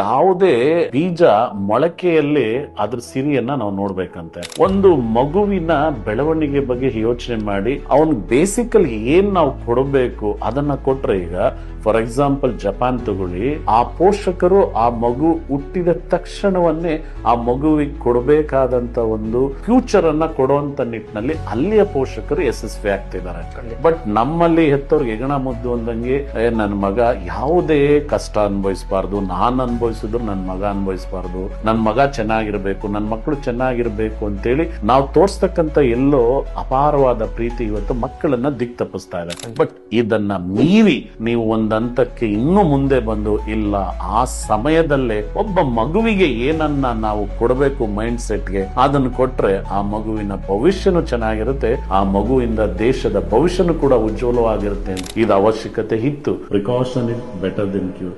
ಯಾವುದೇ ಬೀಜ ಮೊಳಕೆಯಲ್ಲಿ ಅದ್ರ ಸಿರಿಯನ್ನ ನಾವು ನೋಡ್ಬೇಕಂತೆ. ಒಂದು ಮಗುವಿನ ಬೆಳವಣಿಗೆ ಬಗ್ಗೆ ಯೋಚನೆ ಮಾಡಿ ಅವನ್ ಬೇಸಿಕಲಿ ಏನ್ ನಾವು ಕೊಡಬೇಕು ಅದನ್ನ ಕೊಟ್ರೆ, ಈಗ ಫಾರ್ ಎಕ್ಸಾಂಪಲ್ ಜಪಾನ್ ತಗೊಳ್ಳಿ, ಆ ಪೋಷಕರು ಆ ಮಗು ಹುಟ್ಟಿದ ತಕ್ಷಣವನ್ನೇ ಆ ಮಗುವಿಗೆ ಕೊಡಬೇಕಾದಂತ ಒಂದು ಫ್ಯೂಚರ್ ಅನ್ನ ಕೊಡುವಂತ ನಿಟ್ಟಿನಲ್ಲಿ ಅಲ್ಲಿಯ ಪೋಷಕರು ಯಶಸ್ವಿ ಆಗ್ತಿದ್ದಾರೆ. ಬಟ್ ನಮ್ಮಲ್ಲಿ ಹೆತ್ತವ್ರಿಗೆ ಹೆಗಣ ಮುದ್ದು ಅಂದಂಗೆ ನನ್ನ ಮಗ ಯಾವುದೇ ಕಷ್ಟ ಅನುಭವಿಸಬಾರ್ದು, ನಾನ್ ಅನುಭವಿಸಿದ್ರು ನನ್ ಮಗ ಅನುಭವಿಸಬಾರ್ದು, ನನ್ ಮಗ ಚೆನ್ನಾಗಿರ್ಬೇಕು, ನನ್ ಮಕ್ಕಳು ಚೆನ್ನಾಗಿರ್ಬೇಕು ಅಂತೇಳಿ ನಾವು ತೋರ್ಸ್ತಕ್ಕಂತ ಎಲ್ಲೋ ಅಪಾರವಾದ ಪ್ರೀತಿ ಇವತ್ತು ಮಕ್ಕಳನ್ನ ದಿಕ್ ತಪ್ಪಿಸ್ತಾ ಇದೆ. ಬಟ್ ಇದನ್ನ ಮೀರಿ ನೀವು ಒಂದ್ ಹಂತಕ್ಕೆ ಇನ್ನೂ ಮುಂದೆ ಬಂದು, ಇಲ್ಲ ಆ ಸಮಯದಲ್ಲೇ ಒಬ್ಬ ಮಗುವಿಗೆ ಏನನ್ನ ನಾವು ಕೊಡಬೇಕು ಮೈಂಡ್ ಸೆಟ್ಗೆ ಅದನ್ನು ಕೊಟ್ರೆ ಆ ಮಗುವಿನ ಭವಿಷ್ಯನೂ ಚೆನ್ನಾಗಿರುತ್ತೆ, ಆ ಮಗುವಿಂದ ದೇಶದ ಭವಿಷ್ಯನೂ ಕೂಡ ಉಜ್ವಲವಾಗಿರುತ್ತೆ. ಇದು ಅವಶ್ಯಕತೆ ಇತ್ತು. Precaution is better then cure.